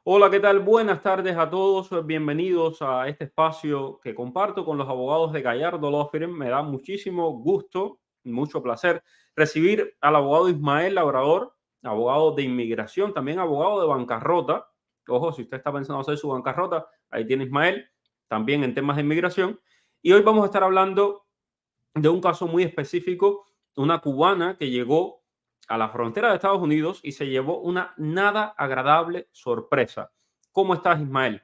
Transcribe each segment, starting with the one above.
Hola, ¿qué tal? Buenas tardes a todos. Bienvenidos a este espacio que comparto con los abogados de Gallardo Law Firm. Me da muchísimo gusto, mucho placer recibir al abogado Ismael Labrador, abogado de inmigración, también abogado de bancarrota. Ojo, si usted está pensando hacer su bancarrota, ahí tiene Ismael, también en temas de inmigración. Y hoy vamos a estar hablando de un caso muy específico, una cubana que llegó a la frontera de Estados Unidos y se llevó una nada agradable sorpresa. ¿Cómo estás, Ismael?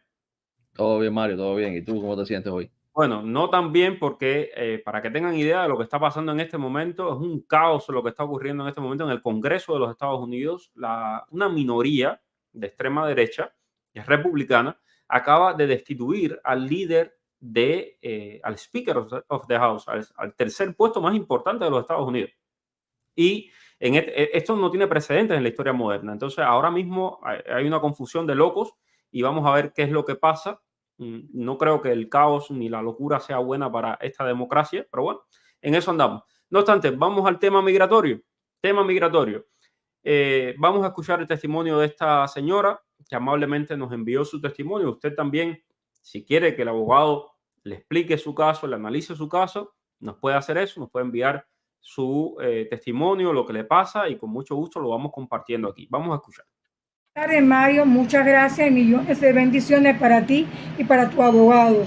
Todo bien, Mario, todo bien. ¿Y tú cómo te sientes hoy? Bueno, no tan bien porque para que tengan idea de lo que está pasando en este momento, es un caos lo que está ocurriendo en este momento en el Congreso de los Estados Unidos. Una minoría de extrema derecha, que es republicana, acaba de destituir al líder al Speaker of the House, al tercer puesto más importante de los Estados Unidos. Y esto no tiene precedentes en la historia moderna. Entonces, ahora mismo hay una confusión de locos y vamos a ver qué es lo que pasa. No creo que el caos ni la locura sea buena para esta democracia, pero bueno, en eso andamos. No obstante, vamos al tema migratorio. Tema migratorio. Vamos a escuchar el testimonio de esta señora que amablemente nos envió su testimonio. Usted también, si quiere que el abogado le explique su caso, le analice su caso, nos puede hacer eso, nos puede enviar su testimonio, lo que le pasa y con mucho gusto lo vamos compartiendo aquí. Vamos a escuchar. Buenas tardes, Mario, muchas gracias y millones de bendiciones para ti y para tu abogado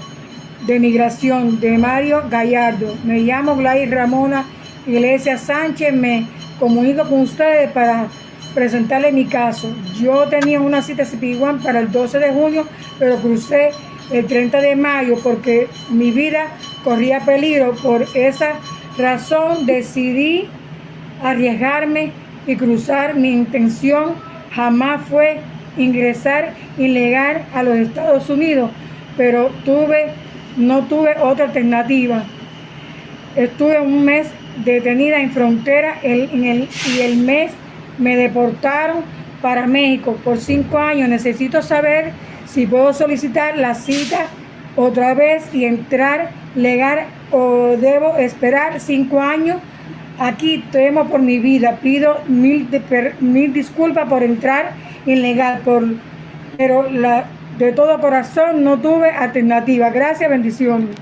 de migración, de Mario Gallardo. Me llamo Gladys Ramona Iglesias Sánchez. Me comunico con ustedes para presentarle mi caso. Yo tenía una cita CP1 para el 12 de junio, pero crucé el 30 de mayo porque mi vida corría peligro. Por esa razón decidí arriesgarme y cruzar. Mi intención jamás fue ingresar ilegal a los Estados Unidos, pero no tuve otra alternativa. Estuve un mes detenida en frontera y el mes me deportaron para México por 5 años. Necesito saber si puedo solicitar la cita otra vez y entrar legal o debo esperar 5 años. Aquí temo por mi vida. Pido mil disculpas por entrar ilegal, pero de todo corazón no tuve alternativa. Gracias, bendiciones.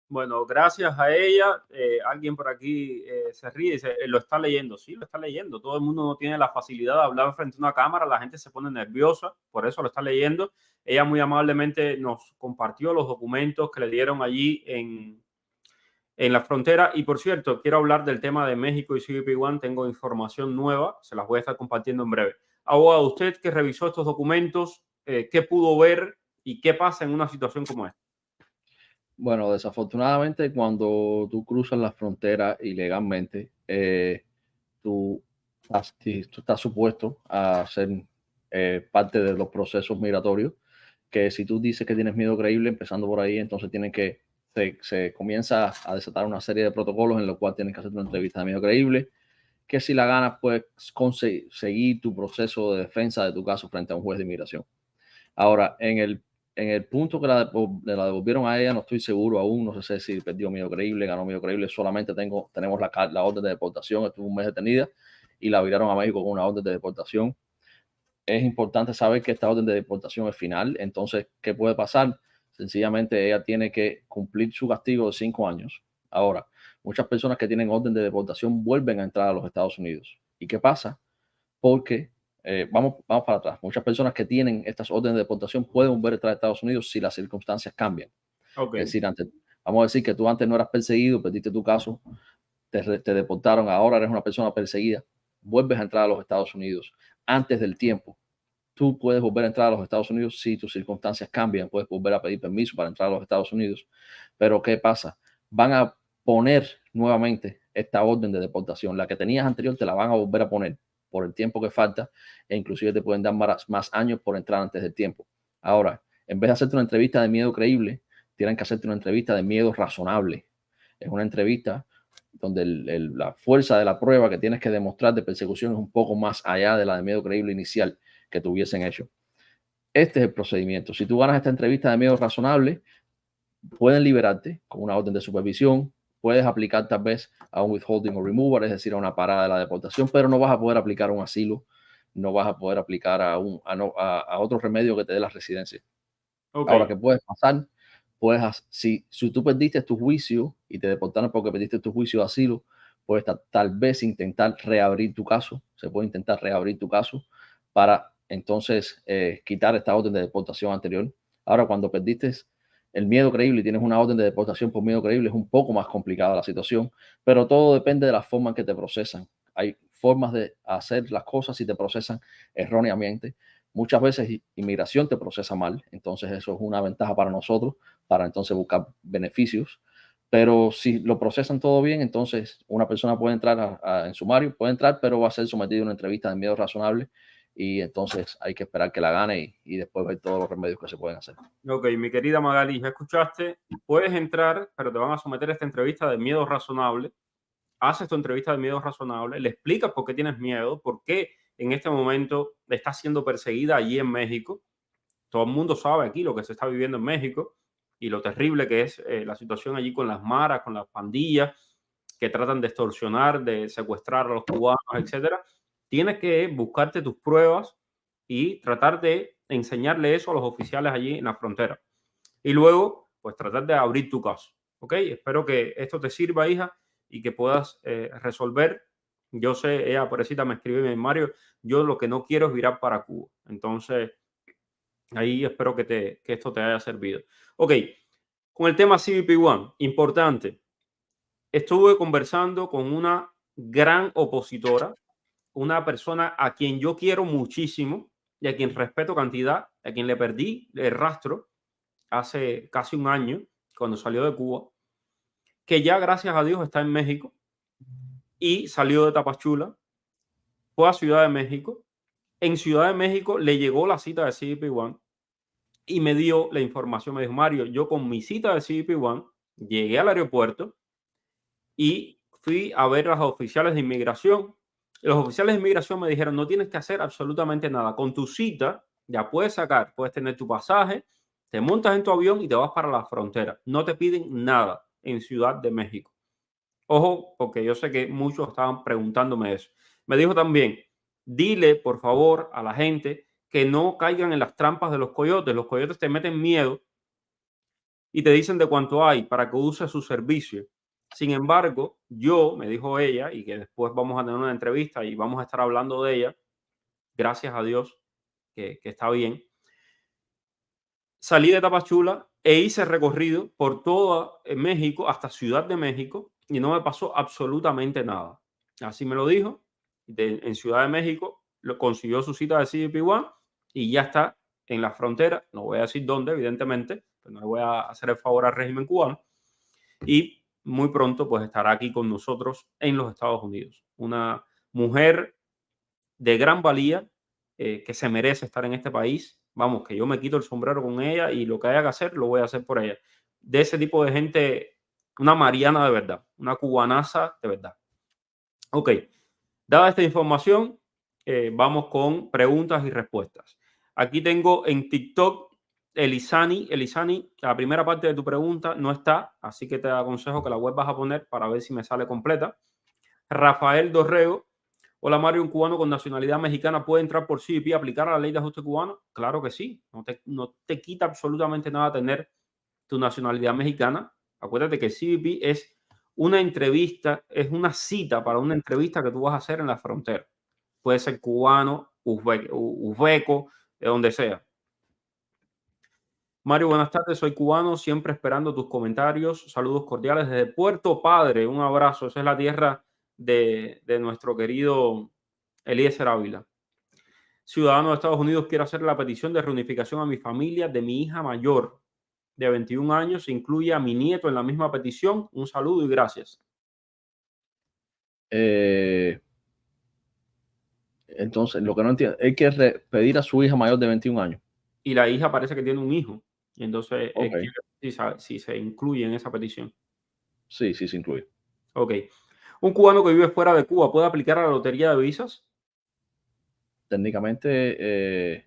Bueno, gracias a ella, alguien por aquí se ríe y dice, lo está leyendo. Sí, lo está leyendo. Todo el mundo no tiene la facilidad de hablar frente a una cámara, la gente se pone nerviosa, por eso lo está leyendo. Ella muy amablemente nos compartió los documentos que le dieron allí en la frontera. Y por cierto, quiero hablar del tema de México y CBP1. Tengo información nueva, se las voy a estar compartiendo en breve. Abogado, usted que revisó estos documentos, ¿qué pudo ver y qué pasa en una situación como esta? Bueno, desafortunadamente, cuando tú cruzas la frontera ilegalmente, tú estás supuesto a ser parte de los procesos migratorios, que si tú dices que tienes miedo creíble, empezando por ahí, entonces se comienza a desatar una serie de protocolos en los cuales tienes que hacer una entrevista de miedo creíble, que si la ganas puedes conseguir tu proceso de defensa de tu caso frente a un juez de inmigración. Ahora, en el punto que la devolvieron a ella, no estoy seguro aún, no sé si perdió miedo creíble, ganó miedo creíble, solamente tenemos la orden de deportación, estuvo un mes detenida y la viraron a México con una orden de deportación. Es importante saber que esta orden de deportación es final, entonces, ¿qué puede pasar? Sencillamente ella tiene que cumplir su castigo de 5 años. Ahora, muchas personas que tienen orden de deportación vuelven a entrar a los Estados Unidos. ¿Y qué pasa? Porque vamos para atrás. Muchas personas que tienen estas órdenes de deportación pueden volver a entrar a Estados Unidos si las circunstancias cambian. Ok. Es decir, vamos a decir que tú antes no eras perseguido, perdiste tu caso, te deportaron, ahora eres una persona perseguida, vuelves a entrar a los Estados Unidos antes del tiempo. Tú puedes volver a entrar a los Estados Unidos si tus circunstancias cambian, puedes volver a pedir permiso para entrar a los Estados Unidos. Pero ¿qué pasa? Van a poner nuevamente esta orden de deportación. La que tenías anterior te la van a volver a poner por el tiempo que falta e inclusive te pueden dar más años por entrar antes del tiempo. Ahora, en vez de hacerte una entrevista de miedo creíble, tienen que hacerte una entrevista de miedo razonable. Es una entrevista donde la fuerza de la prueba que tienes que demostrar de persecución es un poco más allá de la de miedo creíble inicial que tuviesen hecho. Este es el procedimiento. Si tú ganas esta entrevista de miedo razonable, pueden liberarte con una orden de supervisión, puedes aplicar tal vez a un withholding o removal, es decir, a una parada de la deportación, pero no vas a poder aplicar un asilo no vas a poder aplicar a otro remedio que te dé la residencia. Okay. Ahora, ¿qué puedes pasar? Si tú perdiste tu juicio y te deportaron porque perdiste tu juicio de asilo, puedes tal vez intentar reabrir tu caso. Se puede intentar reabrir tu caso para entonces quitar esta orden de deportación anterior. Ahora, cuando perdiste el miedo creíble y tienes una orden de deportación por miedo creíble, es un poco más complicada la situación, pero todo depende de la forma en que te procesan. Hay formas de hacer las cosas si te procesan erróneamente. Muchas veces inmigración te procesa mal, entonces eso es una ventaja para nosotros, para entonces buscar beneficios. Pero si lo procesan todo bien, entonces una persona puede entrar en sumario, puede entrar, pero va a ser sometido a una entrevista de miedo razonable y entonces hay que esperar que la gane y después ver todos los remedios que se pueden hacer. Ok, mi querida Magali, ya escuchaste, puedes entrar, pero te van a someter a esta entrevista de miedo razonable. Haces tu entrevista de miedo razonable, le explicas por qué tienes miedo, por qué en este momento estás siendo perseguida allí en México. Todo el mundo sabe aquí lo que se está viviendo en México y lo terrible que es la situación allí con las maras, con las pandillas que tratan de extorsionar, de secuestrar a los cubanos, etcétera. Tienes que buscarte tus pruebas y tratar de enseñarle eso a los oficiales allí en la frontera. Y luego, pues tratar de abrir tu caso. ¿Ok? Espero que esto te sirva, hija, y que puedas resolver. Yo sé, ella pobrecita me escribe, Mario, yo lo que no quiero es virar para Cuba. Entonces, ahí espero que esto te haya servido. Ok, con el tema CBP One, importante. Estuve conversando con una gran opositora, una persona a quien yo quiero muchísimo y a quien respeto cantidad, a quien le perdí el rastro hace casi un año, cuando salió de Cuba, que ya gracias a Dios está en México y salió de Tapachula, fue a Ciudad de México. En Ciudad de México le llegó la cita de CBP One y me dio la información. Me dijo, Mario, yo con mi cita de CBP One llegué al aeropuerto y fui a ver a los oficiales de inmigración. Los oficiales de inmigración me dijeron, no tienes que hacer absolutamente nada. Con tu cita ya puedes sacar, puedes tener tu pasaje, te montas en tu avión y te vas para la frontera. No te piden nada en Ciudad de México. Ojo, porque yo sé que muchos estaban preguntándome eso. Me dijo también, dile por favor a la gente que no caigan en las trampas de los coyotes. Los coyotes te meten miedo y te dicen de cuánto hay para que uses su servicio. Sin embargo, me dijo ella, y que después vamos a tener una entrevista y vamos a estar hablando de ella, gracias a Dios que está bien. Salí de Tapachula e hice recorrido por todo México hasta Ciudad de México y no me pasó absolutamente nada. Así me lo dijo. En Ciudad de México lo consiguió su cita de CBP One y ya está en la frontera. No voy a decir dónde, evidentemente, pero no le voy a hacer el favor al régimen cubano. Y muy pronto pues estará aquí con nosotros en los Estados Unidos. Una mujer de gran valía que se merece estar en este país. Vamos, que yo me quito el sombrero con ella y lo que haya que hacer, lo voy a hacer por ella. De ese tipo de gente, una mariana de verdad, una cubanaza de verdad. Ok, dada esta información, vamos con preguntas y respuestas. Aquí tengo en TikTok Elisani. Elisani, la primera parte de tu pregunta no está, así que te aconsejo que la vuelvas a poner para ver si me sale completa. Rafael Dorrego. Hola Mario, ¿un cubano con nacionalidad mexicana puede entrar por CBP y aplicar a la ley de ajuste cubano? Claro que sí. No te quita absolutamente nada tener tu nacionalidad mexicana. Acuérdate que CBP es una entrevista, es una cita para una entrevista que tú vas a hacer en la frontera. Puede ser cubano, uzbeco, de donde sea. Mario, buenas tardes. Soy cubano, siempre esperando tus comentarios. Saludos cordiales desde Puerto Padre. Un abrazo. Esa es la tierra de nuestro querido Eliezer Ávila. Ciudadano de Estados Unidos, quiero hacer la petición de reunificación a mi familia de mi hija mayor de 21 años. Incluye a mi nieto en la misma petición. Un saludo y gracias. Entonces, lo que no entiendo es que pedir a su hija mayor de 21 años. Y la hija parece que tiene un hijo. Y entonces, Okay. si se incluye en esa petición. Sí, sí se incluye. Ok. ¿Un cubano que vive fuera de Cuba puede aplicar a la lotería de visas? Técnicamente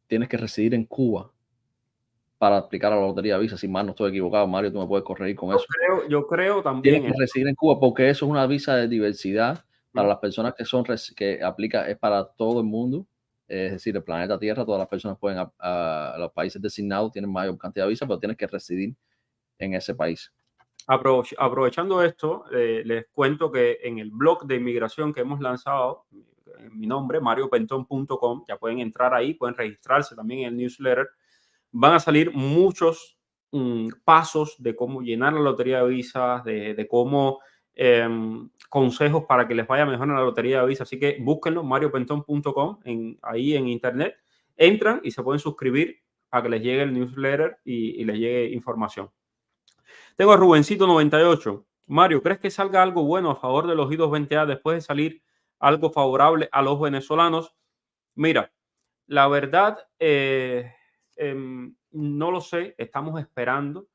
tienes que residir en Cuba para aplicar a la lotería de visa. Si mal no estoy equivocado, Mario, tú me puedes corregir con eso. Yo creo también. Tienes que residir en Cuba porque eso es una visa de diversidad Para las personas que son que aplica es para todo el mundo, es decir, el planeta Tierra, todas las personas pueden a los países designados tienen mayor cantidad de visas, pero tienes que residir en ese país. Aprovechando esto, les cuento que en el blog de inmigración que hemos lanzado, en mi nombre, mariopenton.com, ya pueden entrar ahí, pueden registrarse también en el newsletter. Van a salir muchos pasos de cómo llenar la lotería de visas, de cómo consejos para que les vaya mejor en la lotería de visas. Así que búsquenlo, mariopenton.com, ahí en internet. Entran y se pueden suscribir a que les llegue el newsletter y les llegue información. Tengo a Rubencito98. Mario, ¿crees que salga algo bueno a favor de los I-220A después de salir algo favorable a los venezolanos? Mira, la verdad, no lo sé, estamos esperando.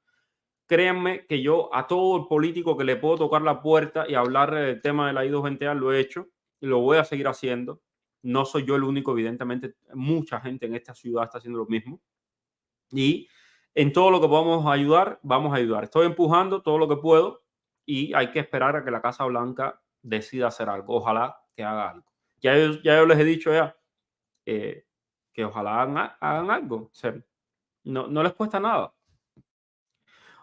Créanme que yo a todo el político que le puedo tocar la puerta y hablar del tema de la I-220A lo he hecho y lo voy a seguir haciendo. No soy yo el único, evidentemente, mucha gente en esta ciudad está haciendo lo mismo. Y en todo lo que podamos ayudar, vamos a ayudar. Estoy empujando todo lo que puedo y hay que esperar a que la Casa Blanca decida hacer algo. Ojalá que haga algo. Ya yo les he dicho que ojalá hagan algo. O sea, no les cuesta nada.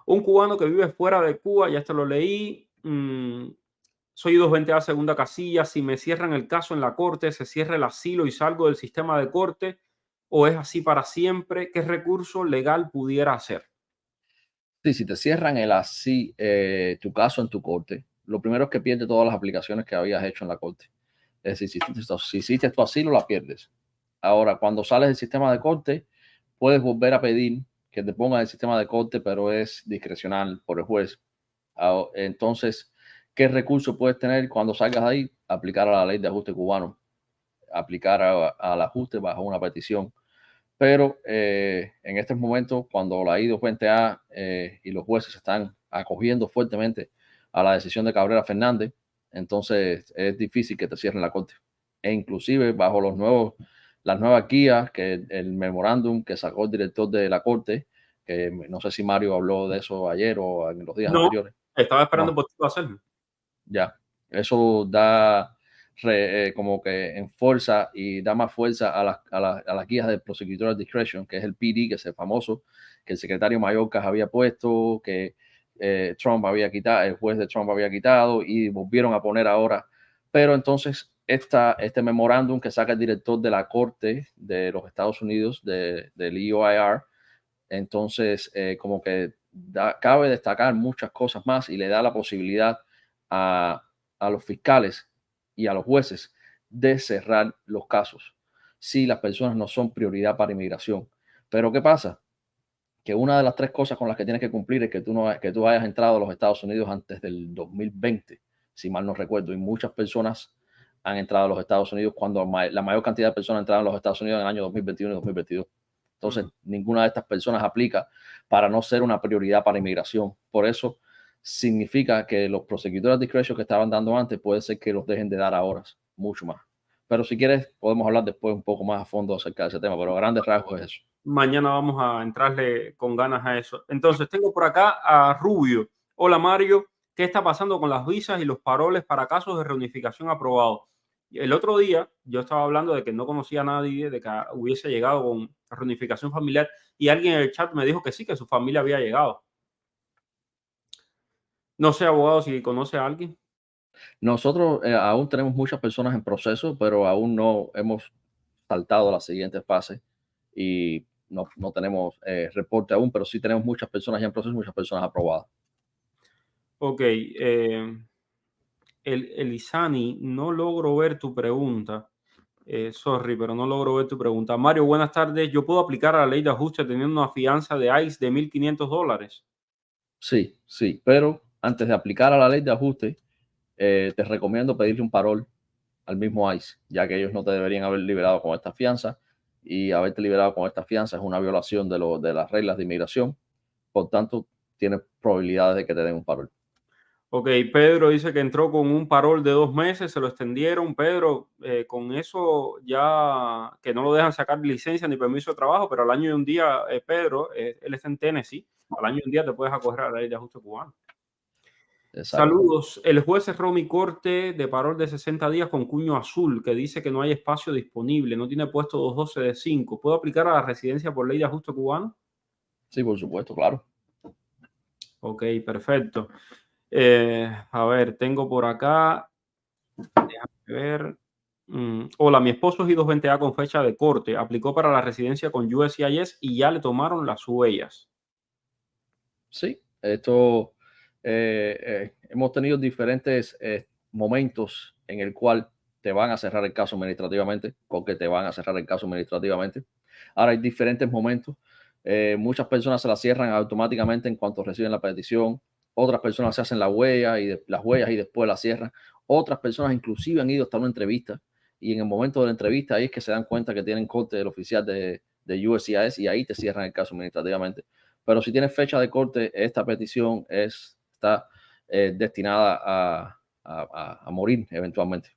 Un cubano que vive fuera de Cuba, ya esto lo leí. Soy I-220A segunda casilla. Si me cierran el caso en la corte, se cierra el asilo y salgo del sistema de corte, ¿o es así para siempre? ¿Qué recurso legal pudiera hacer? Sí, si te cierran tu caso en tu corte, lo primero es que pierdes todas las aplicaciones que habías hecho en la corte. Es decir, si hiciste tu asilo, la pierdes. Ahora, cuando sales del sistema de corte, puedes volver a pedir que te pongan el sistema de corte, pero es discrecional por el juez. Entonces, ¿qué recurso puedes tener cuando salgas de ahí? Aplicar a la ley de ajuste cubano, aplicar al ajuste bajo una petición. Pero en estos momentos, cuando la I-220A y los jueces están acogiendo fuertemente a la decisión de Cabrera Fernández, entonces es difícil que te cierren la corte. E inclusive bajo las nuevas guías, que el memorándum que sacó el director de la corte, que no sé si Mario habló de eso ayer o en los días anteriores. Estaba esperando No. por ti hacerlo. Ya, eso da como que enfuerza y da más fuerza a las guías del Prosecutorial Discretion, que es el PD, que es el famoso, que el secretario Mayorkas había puesto, que Trump había quitado, el juez de Trump había quitado y volvieron a poner ahora. Pero entonces este memorándum que saca el director de la Corte de los Estados Unidos, del EOIR, entonces como que cabe destacar muchas cosas más y le da la posibilidad a los fiscales y a los jueces de cerrar los casos si las personas no son prioridad para inmigración. Pero ¿qué pasa? Que una de las tres cosas con las que tienes que cumplir es que tú hayas entrado a los Estados Unidos antes del 2020, si mal no recuerdo, y muchas personas han entrado a los Estados Unidos cuando la mayor cantidad de personas entraron a los Estados Unidos en el año 2021 y 2022. Entonces, ninguna de estas personas aplica para no ser una prioridad para inmigración. Por eso significa que los prosecutores de discretion que estaban dando antes puede ser que los dejen de dar ahora, mucho más. Pero si quieres, podemos hablar después un poco más a fondo acerca de ese tema, pero a grandes rasgos es eso. Mañana vamos a entrarle con ganas a eso. Entonces, tengo por acá a Rubio. Hola, Mario. ¿Qué está pasando con las visas y los paroles para casos de reunificación aprobados? El otro día yo estaba hablando de que no conocía a nadie, de que hubiese llegado con reunificación familiar, y alguien en el chat me dijo que sí, que su familia había llegado. No sé, abogado, si conoce a alguien. Nosotros aún tenemos muchas personas en proceso, pero aún no hemos saltado a la siguiente fase y no tenemos reporte aún, pero sí tenemos muchas personas ya en proceso, muchas personas aprobadas. Ok. Elisani, no logro ver tu pregunta. Sorry, pero no logro ver tu pregunta. Mario, buenas tardes. ¿Yo puedo aplicar a la ley de ajuste teniendo una fianza de ICE de $1,500? Sí, sí, pero antes de aplicar a la ley de ajuste, te recomiendo pedirle un parol al mismo ICE, ya que ellos no te deberían haber liberado con esta fianza, y haberte liberado con esta fianza es una violación de las reglas de inmigración. Por tanto, tienes probabilidades de que te den un parol. Ok, Pedro dice que entró con un parol de 2 meses, se lo extendieron. Pedro, con eso ya que no lo dejan sacar licencia ni permiso de trabajo, pero al año y un día, Pedro, él está en Tennessee, al año y un día te puedes acoger a la ley de ajuste cubano. Exacto. Saludos. El juez cerró mi corte de parol de 60 días con cuño azul que dice que no hay espacio disponible, no tiene puesto 212 de 5. ¿Puedo aplicar a la residencia por ley de ajuste cubano? Sí, por supuesto, claro. Ok, perfecto. A ver, tengo por acá, déjame ver. Hola, mi esposo es I-220A con fecha de corte. Aplicó para la residencia con USCIS y ya le tomaron las huellas. Sí, esto hemos tenido diferentes momentos en el cual te van a cerrar el caso administrativamente, porque te van a cerrar el caso administrativamente. Ahora hay diferentes momentos. Muchas personas se la cierran automáticamente en cuanto reciben la petición. Otras personas se hacen la huella las huellas y después la cierran. Otras personas inclusive han ido hasta una entrevista y en el momento de la entrevista ahí es que se dan cuenta que tienen corte del oficial de USCIS y ahí te cierran el caso administrativamente. Pero si tienes fecha de corte, esta petición está destinada a morir eventualmente.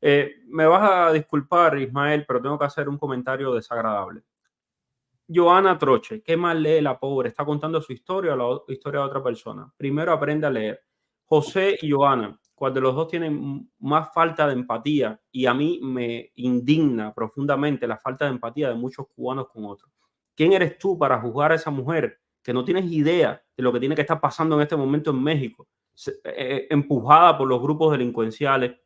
Me vas a disculpar, Ismael, pero tengo que hacer un comentario desagradable. Joana Troche, ¿qué mal lee la pobre? ¿Está contando su historia o la historia de otra persona? Primero aprende a leer. José y Joana, cuando los dos tienen más falta de empatía, y a mí me indigna profundamente la falta de empatía de muchos cubanos con otros. ¿Quién eres tú para juzgar a esa mujer que no tienes idea de lo que tiene que estar pasando en este momento en México? Empujada por los grupos delincuenciales,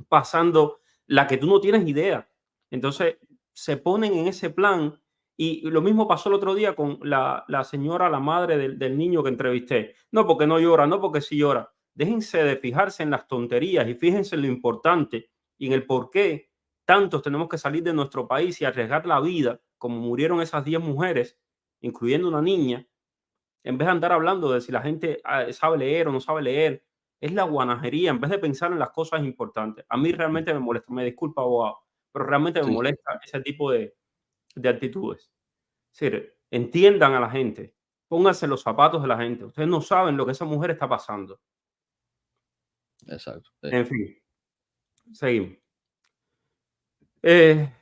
pasando la que tú no tienes idea. Entonces se ponen en ese plan y lo mismo pasó el otro día con la señora, la madre del niño que entrevisté. No, porque no llora, no, porque sí llora. Déjense de fijarse en las tonterías y fíjense en lo importante y en el por qué tantos tenemos que salir de nuestro país y arriesgar la vida, como murieron esas 10 mujeres, incluyendo una niña, en vez de andar hablando de si la gente sabe leer o no sabe leer. Es la guanajería en vez de pensar en las cosas importantes. A mí realmente me molesta, me disculpa, abogado, pero realmente me Sí, sí, molesta ese tipo de actitudes. Es decir, entiendan a la gente, pónganse los zapatos de la gente. Ustedes no saben lo que esa mujer está pasando. exacto. Sí. En fin, seguimos. Eh,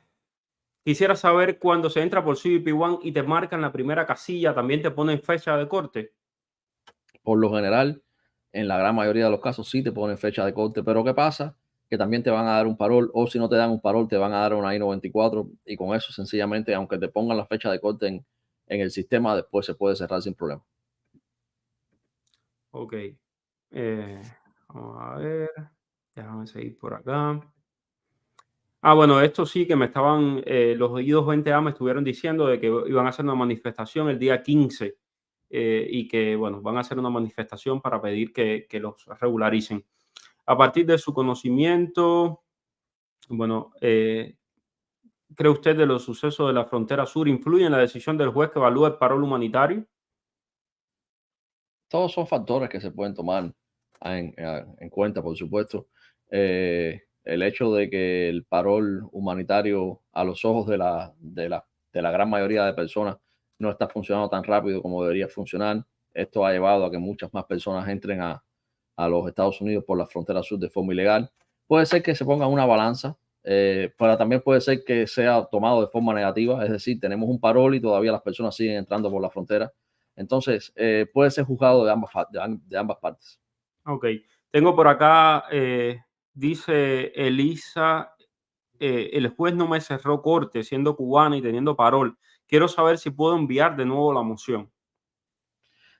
Quisiera saber cuando se entra por CBP One y te marcan la primera casilla, también te ponen fecha de corte. Por lo general, en la gran mayoría de los casos sí te ponen fecha de corte, pero ¿qué pasa? Que también te van a dar un parol, o si no te dan un parol, te van a dar una I-94 y con eso sencillamente, aunque te pongan la fecha de corte en el sistema, después se puede cerrar sin problema. Ok. Vamos a ver. Déjame seguir por acá. Bueno, esto sí que me estaban, los I-220A me estuvieron diciendo de que iban a hacer una manifestación el día 15 y que, bueno, van a hacer una manifestación para pedir que los regularicen. A partir de su conocimiento, bueno, ¿cree usted de los sucesos de la frontera sur influye en la decisión del juez que evalúa el parol humanitario? Todos son factores que se pueden tomar en cuenta, por supuesto. El hecho de que el parol humanitario a los ojos de la gran mayoría de personas no está funcionando tan rápido como debería funcionar. Esto ha llevado a que muchas más personas entren a los Estados Unidos por la frontera sur de forma ilegal. Puede ser que se ponga una balanza, pero también puede ser que sea tomado de forma negativa, es decir, tenemos un parol y todavía las personas siguen entrando por la frontera. Entonces, puede ser juzgado de ambas partes. Ok. Tengo por acá, dice Elisa, el juez no me cerró corte siendo cubana y teniendo parol. Quiero saber si puedo enviar de nuevo la moción.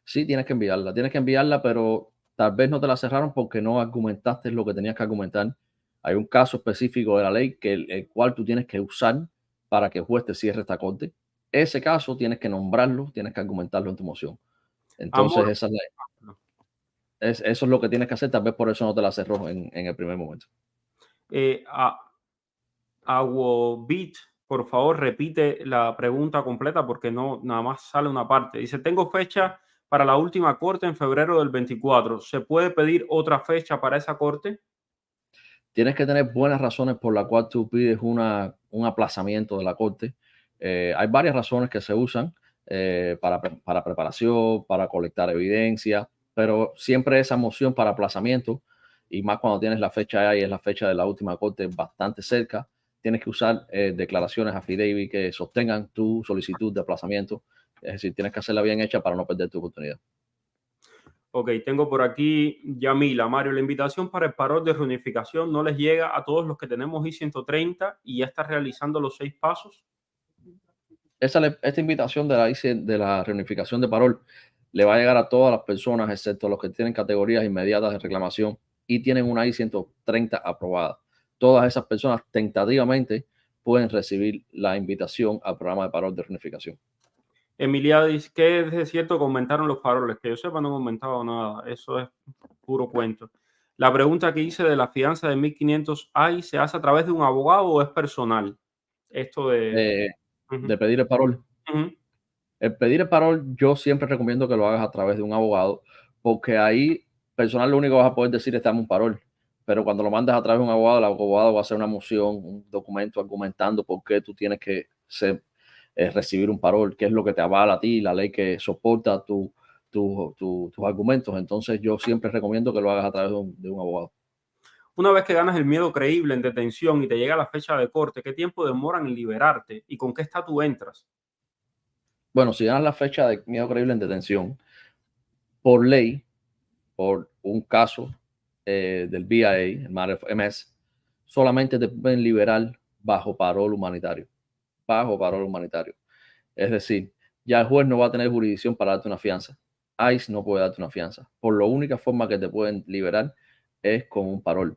Sí, tienes que enviarla, pero tal vez no te la cerraron porque no argumentaste lo que tenías que argumentar. Hay un caso específico de la ley que el cual tú tienes que usar para que el juez te cierre esta corte. Ese caso tienes que nombrarlo, tienes que argumentarlo en tu moción. Amor, Entonces, eso es lo que tienes que hacer. Tal vez por eso no te la cerró en el primer momento. eh, a, Beat, por favor, repite la pregunta completa porque no, nada más sale una parte. Dice, tengo fecha para la última corte en febrero del 24. ¿Se puede pedir otra fecha para esa corte? Tienes que tener buenas razones por la cual tú pides un aplazamiento de la corte. Hay varias razones que se usan para preparación, para colectar evidencia, pero siempre esa moción para aplazamiento, y más cuando tienes la fecha ahí, es la fecha de la última corte bastante cerca, tienes que usar declaraciones affidavit que sostengan tu solicitud de aplazamiento. Es decir, tienes que hacerla bien hecha para no perder tu oportunidad. Ok, tengo por aquí Yamila. Mario, la invitación para el parol de reunificación no les llega a todos los que tenemos I-130 y ya está realizando los 6 pasos. Esta invitación de la reunificación de parol le va a llegar a todas las personas, excepto los que tienen categorías inmediatas de reclamación y tienen una I-130 aprobada. Todas esas personas tentativamente pueden recibir la invitación al programa de parol de reunificación. Emiliadis, ¿qué es cierto que aumentaron los paroles? Que yo sepa, no han aumentado nada. Eso es puro cuento. La pregunta que hice de la fianza de 1.500 ¿hay se hace a través de un abogado o es personal? Esto de... De pedir el parol. El pedir el parol, yo siempre recomiendo que lo hagas a través de un abogado, porque ahí personal lo único que vas a poder decir es dame un parol. Pero cuando lo mandas a través de un abogado, el abogado va a hacer una moción, un documento argumentando por qué tú tienes que recibir un parol, qué es lo que te avala a ti, la ley que soporta tus argumentos. Entonces yo siempre recomiendo que lo hagas a través de un abogado. Una vez que ganas el miedo creíble en detención y te llega la fecha de corte, ¿qué tiempo demoran en liberarte y con qué estatus entras? Bueno, si ganas la fecha de miedo creíble en detención, por ley, por un caso del BIA, el Matter of MS, solamente te pueden liberar bajo parol humanitario. Bajo parol humanitario. Es decir, ya el juez no va a tener jurisdicción para darte una fianza. ICE no puede darte una fianza. Por la única forma que te pueden liberar es con un parol.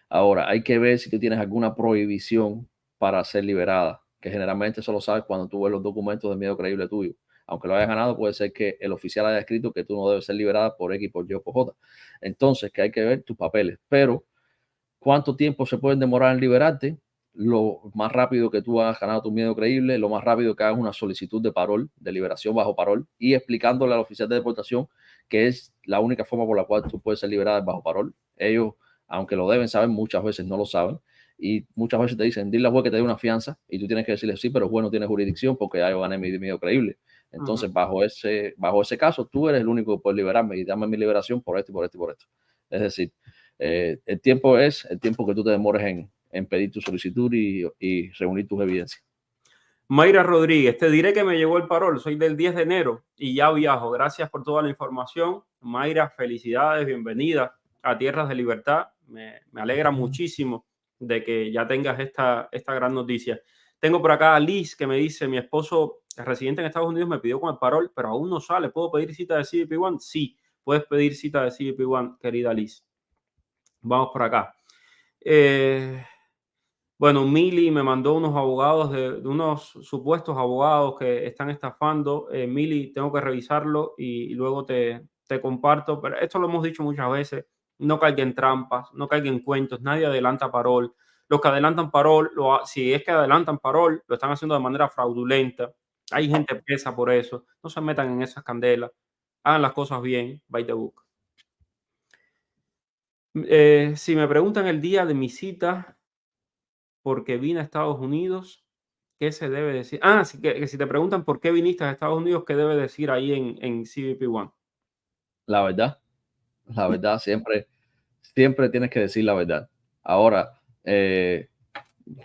Ahora, hay que ver si tú tienes alguna prohibición para ser liberada, que generalmente eso lo sabes cuando tú ves los documentos de miedo creíble tuyo. Aunque lo hayas ganado, puede ser que el oficial haya escrito que tú no debes ser liberada por X, por Y o por J. Entonces, que hay que ver tus papeles. Pero, ¿cuánto tiempo se pueden demorar en liberarte? Lo más rápido que tú hayas ganado tu miedo creíble, lo más rápido que hagas una solicitud de parol, de liberación bajo parol, y explicándole al oficial de deportación que es la única forma por la cual tú puedes ser liberada bajo parol. Ellos, aunque lo deben saber, muchas veces no lo saben. Y muchas veces te dicen, dile al juez que te dé una fianza, y tú tienes que decirle sí, pero el juez no tiene jurisdicción porque ya yo gané mi miedo creíble. Entonces, bajo ese caso, tú eres el único que puede liberarme y dame mi liberación por esto y por esto y por esto. Es decir, el tiempo es el tiempo que tú te demores en pedir tu solicitud y reunir tus evidencias. Mayra Rodríguez, te diré que me llegó el parol, soy del 10 de enero y ya viajo. Gracias por toda la información. Mayra, felicidades, bienvenida a Tierras de Libertad. Me alegra muchísimo de que ya tengas esta gran noticia. Tengo por acá a Liz que me dice, mi esposo residente en Estados Unidos me pidió con el parol, pero aún no sale. ¿Puedo pedir cita de CBP One? Sí, puedes pedir cita de CBP One, querida Liz. Vamos por acá. Bueno, Mili me mandó unos abogados de unos supuestos abogados que están estafando. Mili, tengo que revisarlo y luego te comparto. Pero esto lo hemos dicho muchas veces. No caigan en trampas, no caigan en cuentos. Nadie adelanta parol. Los que adelantan parol, si es que adelantan parol, lo están haciendo de manera fraudulenta. Hay gente presa por eso. No se metan en esas candelas. Hagan las cosas bien. By the book. Si me preguntan el día de mi cita, porque vine a Estados Unidos, ¿qué se debe decir? Ah, sí, que si te preguntan por qué viniste a Estados Unidos, ¿qué debe decir ahí en CBP One? La verdad, siempre tienes que decir la verdad. Ahora,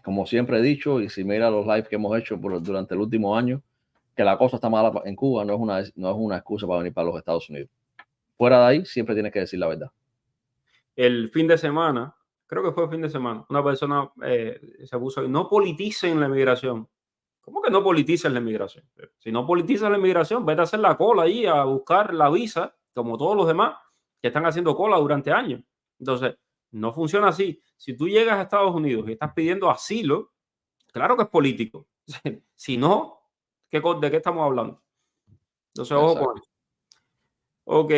como siempre he dicho, y si mira los lives que hemos hecho durante el último año, que la cosa está mala en Cuba no es una excusa para venir para los Estados Unidos. Fuera de ahí, siempre tienes que decir la verdad. El fin de semana, creo que fue el fin de semana, una persona se puso, no politicen la inmigración. ¿Cómo que no politicen la inmigración? Si no politizas la inmigración, vete a hacer la cola ahí a buscar la visa, como todos los demás que están haciendo cola durante años. Entonces, no funciona así. Si tú llegas a Estados Unidos y estás pidiendo asilo, claro que es político. Si no, ¿de qué estamos hablando? Entonces, ojo con eso. Ok,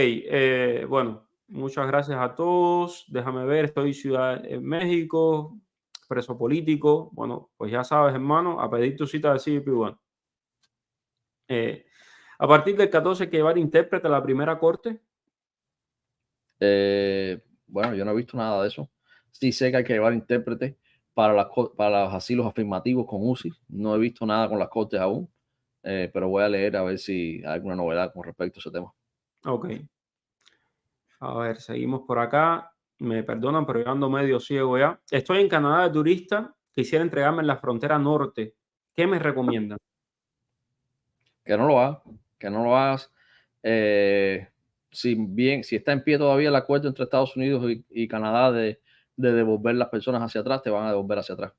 bueno, muchas gracias a todos. Déjame ver, estoy Ciudad en México, preso político. Bueno, pues ya sabes, hermano, a pedir tu cita de CBP One. A partir del 14 hay que llevar intérprete a la primera corte. Bueno, yo no he visto nada de eso. Sí sé que hay que llevar intérprete para los asilos afirmativos con UCI. No he visto nada con las cortes aún, pero voy a leer a ver si hay alguna novedad con respecto a ese tema. Ok. A ver, seguimos por acá. Me perdonan, pero yo ando medio ciego ya. Estoy en Canadá de turista. Quisiera entregarme en la frontera norte. ¿Qué me recomiendan? Que no lo hagas. si está en pie todavía el acuerdo entre Estados Unidos y Canadá de devolver las personas hacia atrás, te van a devolver hacia atrás.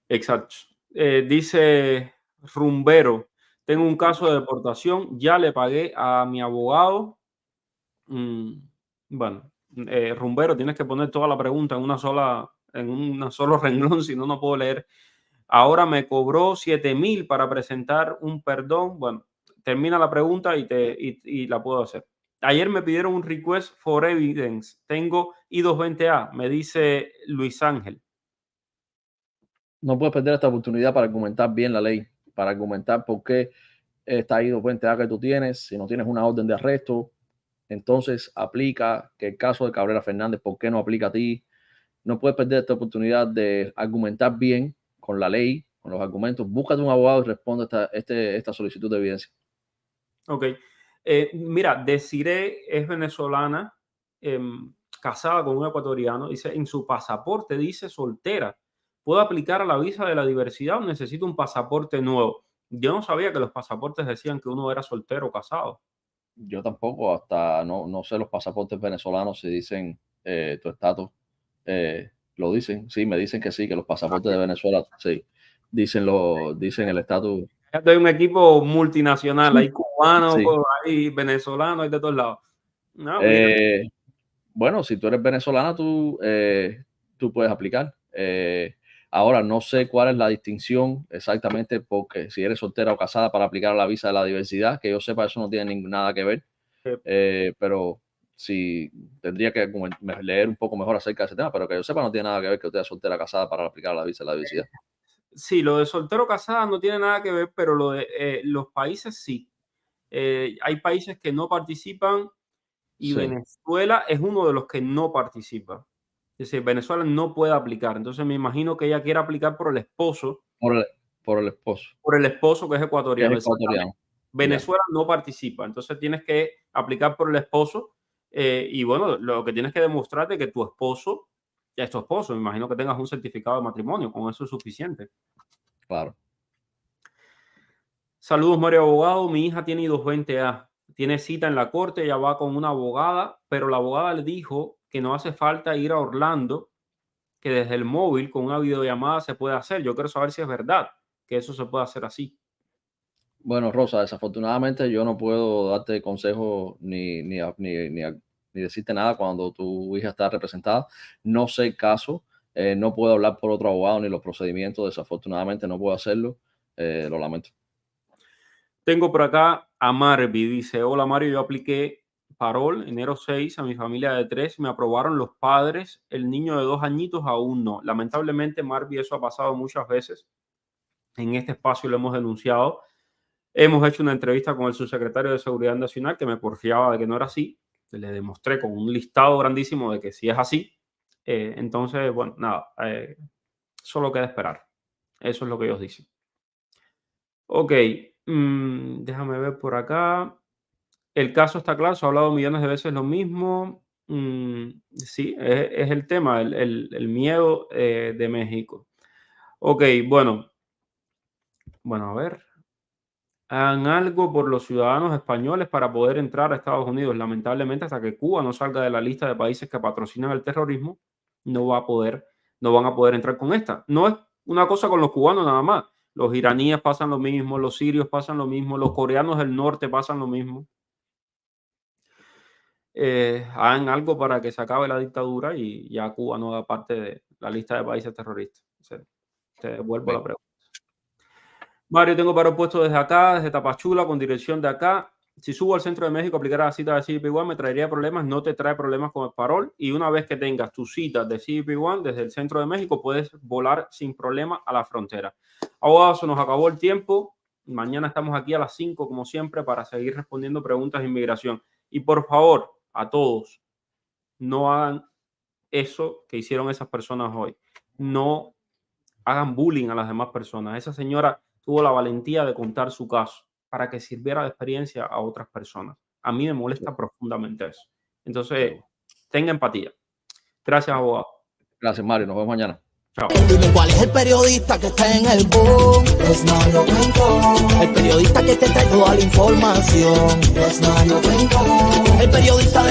Exacto. Dice Rumbero, tengo un caso de deportación, ya le pagué a mi abogado. Bueno, Rumbero, tienes que poner toda la pregunta en un solo renglón, si no, no puedo leer. Ahora me cobró 7,000 para presentar un perdón. Bueno, termina la pregunta y la puedo hacer. Ayer me pidieron un request for evidence. Tengo I-220A, me dice Luis Ángel. No puedes perder esta oportunidad para argumentar bien la ley, para argumentar por qué está I-220A que tú tienes. Si no tienes una orden de arresto, entonces aplica que el caso de Cabrera Fernández, ¿por qué no aplica a ti? No puedes perder esta oportunidad de argumentar bien con la ley, con los argumentos. Búscate un abogado y responde esta solicitud de evidencia. Ok. Mira, Desiree es venezolana, casada con un ecuatoriano. Dice, en su pasaporte dice soltera. ¿Puedo aplicar a la visa de la diversidad o necesito un pasaporte nuevo? Yo no sabía que los pasaportes decían que uno era soltero o casado. Yo tampoco, hasta no sé los pasaportes venezolanos si dicen tu estatus. Lo dicen, sí, me dicen que sí, que los pasaportes de Venezuela, sí, dicen el estatus. Hay un equipo multinacional, hay cubanos, Sí. hay venezolanos, hay de todos lados. No, mira. Bueno, si tú eres venezolana, tú puedes aplicar. Ahora, no sé cuál es la distinción exactamente, porque si eres soltera o casada para aplicar a la visa de la diversidad, que yo sepa, eso no tiene nada que ver. Pero sí, tendría que leer un poco mejor acerca de ese tema, pero que yo sepa, no tiene nada que ver que usted sea soltera o casada para aplicar a la visa de la diversidad. Sí, lo de soltero casada no tiene nada que ver, pero lo de los países sí. Hay países que no participan y Sí, Venezuela es uno de los que no participa. Es decir, Venezuela no puede aplicar. Entonces me imagino que ella quiere aplicar por el esposo, por el esposo, que es que es ecuatoriano. ecuatoriano. Ya, Venezuela no participa. Entonces tienes que aplicar por el esposo. Y bueno, lo que tienes que demostrar es que tu esposo ya es tu esposo. Me imagino que tengas un certificado de matrimonio. Con eso es suficiente. claro. Saludos, Mario Abogado. Mi hija tiene I-220A. Tiene cita en la corte, ella va con una abogada, pero la abogada le dijo que no hace falta ir a Orlando, que desde el móvil con una videollamada se puede hacer. Yo quiero saber si es verdad que eso se puede hacer así. Bueno, Rosa, desafortunadamente yo no puedo darte consejos ni decirte nada cuando tu hija está representada. No sé el caso, no puedo hablar por otro abogado ni los procedimientos, desafortunadamente no puedo hacerlo, lo lamento. Tengo por acá a Marvi, dice, hola Mario, yo apliqué parol enero 6 a mi familia de 3, me aprobaron los padres, el niño de 2 añitos aún no. Lamentablemente, Marvi, eso ha pasado muchas veces. En este espacio lo hemos denunciado. Hemos hecho una entrevista con el subsecretario de Seguridad Nacional que me porfiaba de que no era así. Le demostré con un listado grandísimo de que sí es así. Entonces, bueno, nada, solo queda esperar. Eso es lo que ellos dicen. Ok, déjame ver por acá. El caso está claro, se ha hablado millones de veces lo mismo. Sí, es el tema, el miedo de México. Ok, bueno, a ver. Hagan algo por los ciudadanos españoles para poder entrar a Estados Unidos. Lamentablemente, hasta que Cuba no salga de la lista de países que patrocinan el terrorismo, no van a poder entrar con esta. No es una cosa con los cubanos nada más. Los iraníes pasan lo mismo, los sirios pasan lo mismo, los coreanos del norte pasan lo mismo. Hagan algo para que se acabe la dictadura y ya Cuba no haga parte de la lista de países terroristas. Te devuelvo la Bien. pregunta. Mario, tengo paro puesto desde acá, desde Tapachula, con dirección de acá. Si subo al centro de México a aplicar la cita de CBP One, me traería problemas. No te trae problemas con el parol. Y una vez que tengas tu cita de CBP One desde el centro de México, puedes volar sin problema a la frontera. Abogado, se nos acabó el tiempo. Mañana estamos aquí a las 5, como siempre, para seguir respondiendo preguntas de inmigración. Y por favor, a todos, no hagan eso que hicieron esas personas hoy. No hagan bullying a las demás personas. Esa señora tuvo la valentía de contar su caso para que sirviera de experiencia a otras personas. A mí me molesta profundamente eso. Entonces, tenga empatía. Gracias, abogado. Gracias, Mario. Nos vemos mañana. Chao. Dime cuál es el periodista que está en el boom. Es Mario Cuenco. El periodista que te trae toda la información. Es Mario Cuenco. El periodista de